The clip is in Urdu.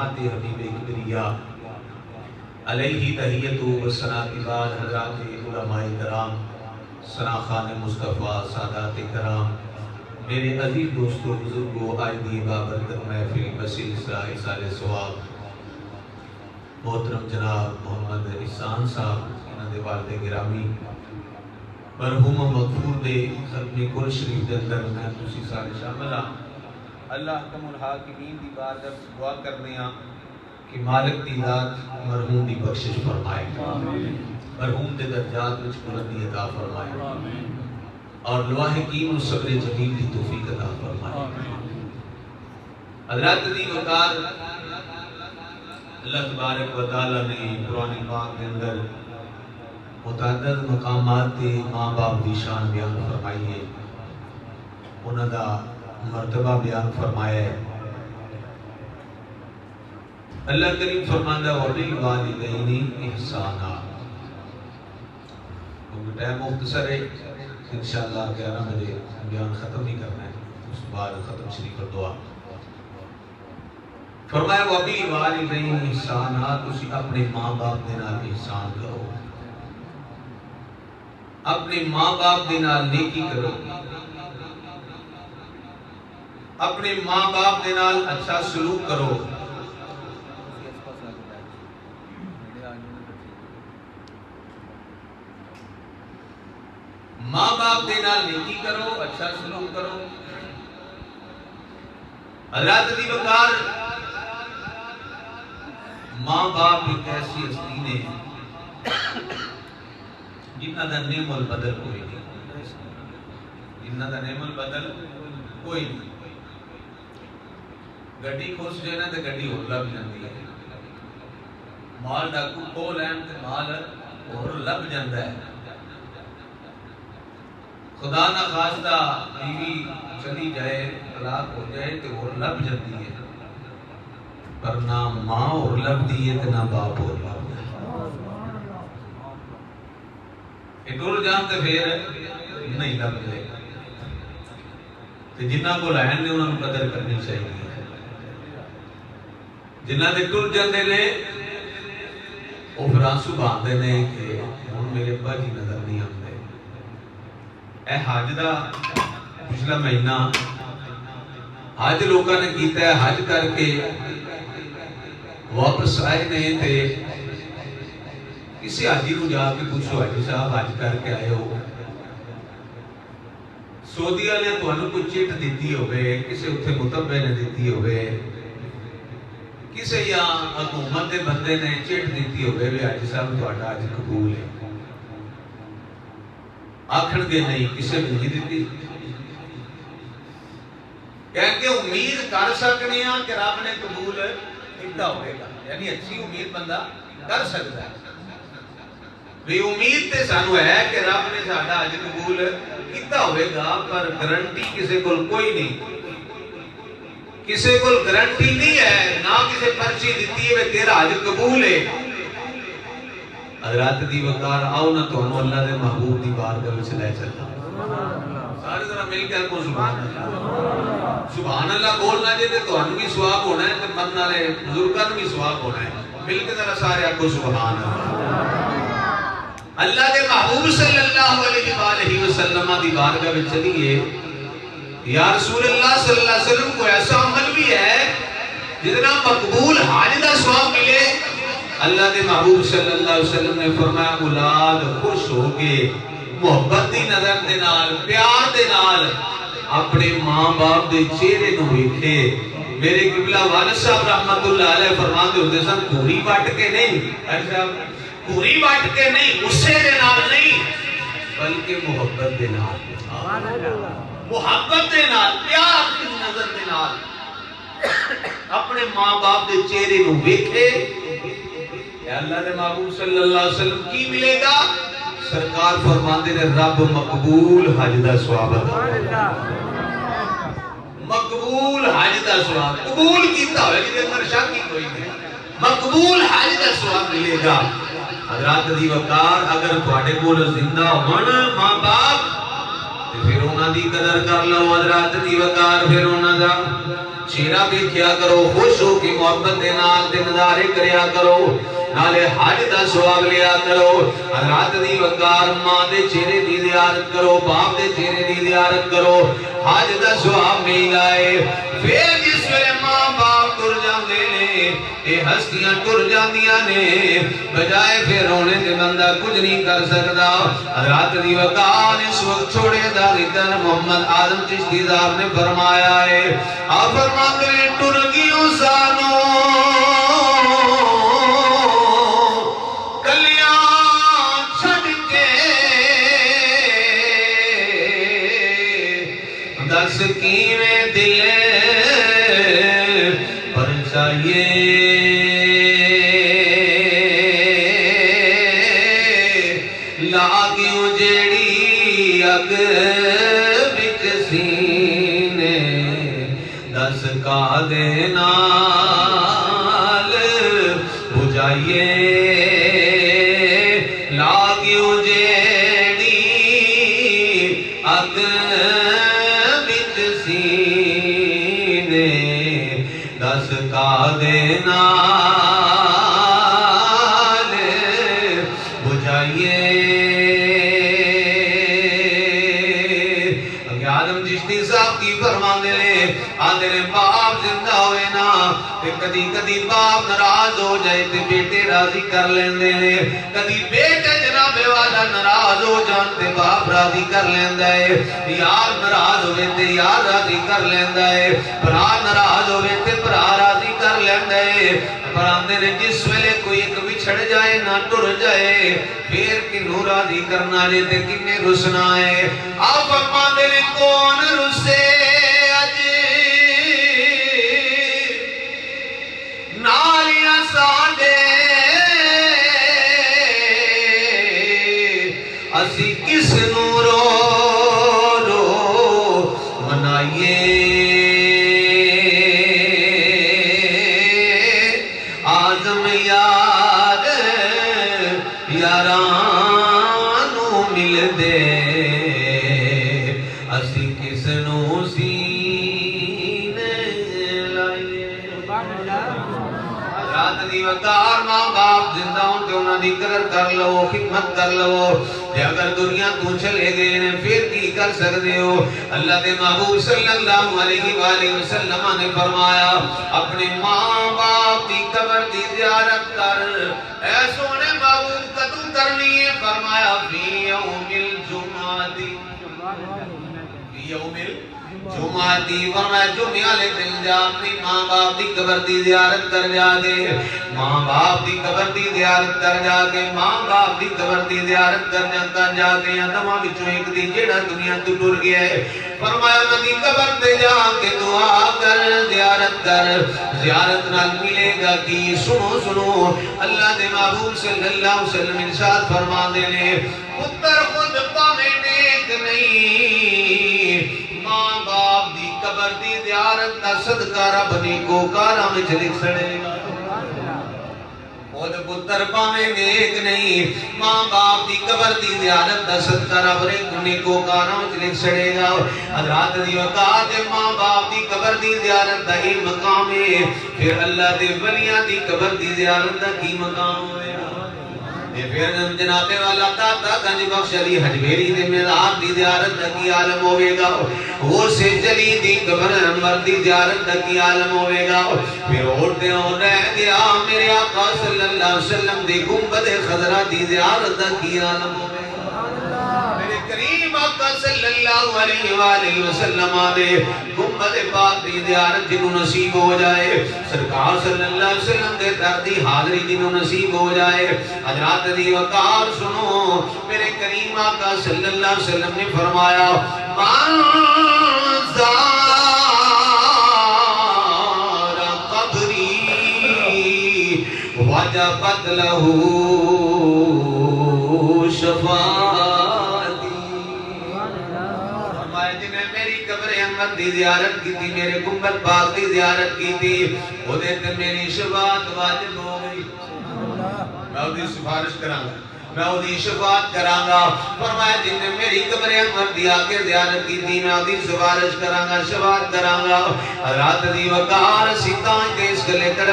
تعلیمات حبیب کبریا علیہ تحیت و ثناء کے بعد حضرات علماء کرام، ثناءخوان مصطفیٰ، سادات کرام، میرے عزیز دوستو، بزرگو، آئیدی بابرکت محفل بسیل اسرائی سال ثواب، محترم جناب محمد احسان صاحب، انہاں دے والد گرامی، مرحوم مغفور دے ختم قرآن شریف دے اندر میں تسی سارے شامل ہاں۔ اللہ حکم الحاکمین دی بارگاہ دعا کرنے ہاں کہ مالک دی ذات مرحوم دی بخشش فرمائے، مرحوم دے درجات وچ بلندی عطا فرمائے، اور لواحقین و صبر جمیل دی توفیق عطا فرمائے۔ حضرات دی وقار اللہ تبارک و تعالی نے قرآن پاک کے اندر متعدد مقامات تے ماں باپ دی شان بیان فرمائی ہے، انہاں دا مرتبہ بیان فرمایا ہے۔ اللہ کریم فرماندہ وَبِالْوَالِدَيْنِ احسانا۔ کیونکہ ٹائم مختصر ہے، انشاءاللہ 11 بجے بیان ختم نہیں کرنا ہے، اس بعد ختم شریف پر دعا فرمایا وَبِالْوَالِدَيْنِ احسانا، تسی اپنے ماں باپ دے نال احسان کرو، اپنے ماں باپ دے نال نیکی کرو، اپنے ماں باپ دے نال اچھا سلوک کرو، ماں باپ دے نال نیکی کرو، اچھا سلوک کرو۔ حضرات دی وقار ماں باپ ایک ایسی ہستی نے جنہ دا نعم البدل کوئی نہیں، جنہ دا نعم البدل کوئی نہیں۔ گڈی خوش جائے نا تو گڈی ہور لب جاندی ہے، مال ڈاکو کھو لین تے مال ہور لب جاندا ہے۔ خدا نہ خواستہ بیوی چلی جائے، طلاق ہو جائے تو ہور لب جاندی ہے، پر نہ ماں ہور لب دی ہے تے نہ باپ ہور لب دی ہے۔ یہ ٹر جان تے پھر نہیں لب جائے گا، تے جنہ کو لین نے انہوں نے قدر کرنی چاہیے، جنہ دے ٹر جاندے نے وہ پھر آنسو باندھے نے کہ ہن میرے ابا جی نظر نہیں آندے۔ اے حج دا پچھلا مہینہ حج لوگوں نے کیتا ہے، حج کر کے واپس آئے نہیں تے کسی حاجی نو جا کے پوچھو حاجی صاحب حج کر کے آئے ہو، سعودی والے تانوں کوئی چٹ دیتی ہوئے، کسی اتنے متبع نے دیتی ہوئے، کسی یا حکومت کے بندے نے چٹ دیتی ہوئے بھی حاجی صاحب تہاڈا حج قبول ہے، آکھن گے نہیں کسی نے نہیں دیتی، کہ امید کر سکنے ہاں کہ رب نے قبول کیتا ہوئے گا، یعنی اچھی امید بندہ کر سکتا ہے، بھی امید تے سانو ہے کہ رب نے ساڈا حج قبول کیتا ہوئے گا، پر گارنٹی کسی کول کوئی نہیں، کسی کول گارنٹی نہیں ہے، نہ کسی پرچی دیتی ہے تیرا حج قبول ہے۔ حضرات دی وقار آؤ نہ تانوں اللہ دے محبوب دی بارگاہ وچ لے چلنا، سارے ذرا مل کے کو سبحان اللہ، سبحان اللہ بولنا جے تے تانوں بھی ثواب ہونا ہے تے من والے بزرگاں نوں بھی ثواب ہونا ہے، مل کے ذرا سارے کو سبحان اللہ۔ اللہ دے محبوب صلی اللہ علیہ وآلہ وسلم دی بارگاہ وچ چلیے، یا رسول اللہ صلی اللہ علیہ وسلم کو ایسا عمل بھی ہے جتنا مقبول حج دا ثواب ملے۔ اللہ دے محبوب صلی اللہ علیہ وسلم نے فرمایا اولاد خوش ہو کے محبت دی نظر دے نال، پیار دے نال اپنے ماں باپ دے چہرے نو ویکھے۔ میرے قبلہ والد صاحب رحمت اللہ علیہ فرماتے ہوتے سن پوری بٹ کے نہیں، ایسا پوری بٹ کے نہیں، غصے دے نال نہیں، بلکہ محبت دے نال، محبت دے نال، پیار دی نظر دے نال اپنے ماں باپ دے چہرے نو ویکھے۔ اللہ دے محبوب صلی اللہ علیہ وسلم کی ملے گا؟ سرکار فرماندے نے رب مقبول حج دا ثواب عطا، مقبول حج دا ثواب قبول کیتا ہوئے جے اندر شک ہی کوئی نہیں، مقبول حج دا ثواب ملے گا۔ حضرات دی وقار اگر تواڈے کول زندہ ہون ماں باپ تے پھر انہاں دی قدر کر لو، حضرات دی وقار پھر انہاں دا چہرہ بھی کیا کرو، خوش ہو کی محبت دے نال دے نظارے کریا کرو، نالے حج دا ثواب لیا کرو۔ حضرات دی وقار ماں دے چہرے دی زیارت کرو، باپ دے چہرے دی زیارت کرو، حج دا ثواب مل جائے۔ پھر جس ویلے ماں باپ ٹر جاندے نے، اے ہستیاں ٹر جاندیاں نے، بجائے پھر رونے تے بندہ کچھ نہیں کر سکدا۔ حضرات دی وقار اس وقت چھوڑے دا ذکر محمد آدم چشتی صاحب نے فرمایا ہے۔ آپ فرماتے ہیں ٹر گیوں سانو کلیاں چھڑ کے، دس کیویں دل پر چاہیے، لاگیوں جیڑی اگ بچ سینے، دس کا دے نال بجھائیے، لاگیوں جیڑی اگ بچ سینے، دس کا دے نال بجھائیے۔ آدم چشتی صاحب کی فرماندے لے، آدھے نے باپ زندہ ہوئے نا، تے کدی کدی باپ ناراض ہو جائے تے بیٹے راضی کر لیندے نے، کدی بیٹے جناب والا ناراض ہو جان تے باپ راضی کر لیندا ہے، یار ناراض ہوئے تے یار راضی کر لیندا ہے، بھرا ناراض ہوئے تے بھرا راضی کر لیندا ہے۔ پر آندے نے جس ویلے کوئی ایک بچھڑ جائے نہ ٹر جائے، پھر کنوں راضی کرنا جے تے کنے رسنا ہے۔ آپ فرماندے نے کون رسے اج نالیاں ساڈے، اسی کس نوں رو رو منائیے، آزم یار یارانو مل دے، اسی کس نوں سینے لائیے۔ رات دی وقار ماں باپ زندہ ہوں تے انہاں دی قدر کر لو، خدمت کر لو۔ تے اگر دنیا تو چلے گئے نے پھر کی کر سکتے ہو؟ اللہ دے محبوب صلی اللہ علیہ وآلہ وسلم نے فرمایا اپنے ماں باپ دی قبر دی زیارت کر۔ اے سونے محبوب کدوں کرنی ہے؟ فرمایا فی یوم الجمعہ، فی یوم الجمعہ، فرمایا جمعہ والے دن جا اپنی ماں باپ دی قبر دی زیارت کر جا کے، ماں باپ دی قبر دی زیارت کر جا کے، ماں باپ دی قبر دی زیارت کر جا کے، یا دماں وچوں ایک دی جیڑا دنیا تو ٹر گیا ہے، فرمایا انہاں دی قبر تے جا کے دعا کر، زیارت کر، زیارت نال ملے گا کی؟ سنو سنو، اللہ دے محبوب صلی اللہ علیہ وسلم ارشاد فرماندے نے، پتر خود پاویں نیک نہیں، ماں باپ دی قبر دی زیارت دا صدقہ رب نیکوکاراں وچ لکھ چھڑے گا۔ خود پتر پاویں نیک نہیں، ماں باپ دی قبر دی زیارت دا صدقہ رب نیکوکاراں وچ لکھ چھڑے گا۔ حضرات دی وقار دے ماں باپ دی قبر دی زیارت دا ہی مقام ہے، پھر اللہ دے ولیاں دی قبر دی زیارت دا کی مقام ہوئے گا؟ پھر جناب والا داتا گنج بخش علی حجویری دے مزار دی زیارت دا کی عالم ہوئے گا؟ وہ سے جلی دی قبر انور دی زیارت دا کی عالم ہوئے گا؟ پھر اڑتے ہوں رہ گیا میرے آقا صلی اللہ علیہ وسلم دی گنبد خضرہ دی زیارت دا کی عالم ہوئے گا؟ میرے کریم آقا صلی اللہ علیہ وآلہ وسلم آنے گنبد پاک دی زیارت جنہوں نصیب ہو جائے، سرکار صلی اللہ علیہ وسلم دے در دی حاضری جنہوں نصیب ہو جائے۔ حضرات دی وقار سنو، میرے کریم آقا صلی اللہ علیہ وسلم نے فرمایا من زار قبری وجبت لہو شفاعتی، فرمایا جنہیں میری قبر انور دی زیارت کی تھی، میرے گنبد پاک دی زیارت کی تھی، وہ دیتے میری شفاعت واجب ہو گئی، میں اس دی سفارش کرانگا۔ میں اودی شفاعت کرانگا فرمایا جن نے میری قبر انور دی آ کے زیارت کی تھی میں اودی سفارش کرانگا شفاعت کرانگا رات دی وقار سیتاں تے اس گلے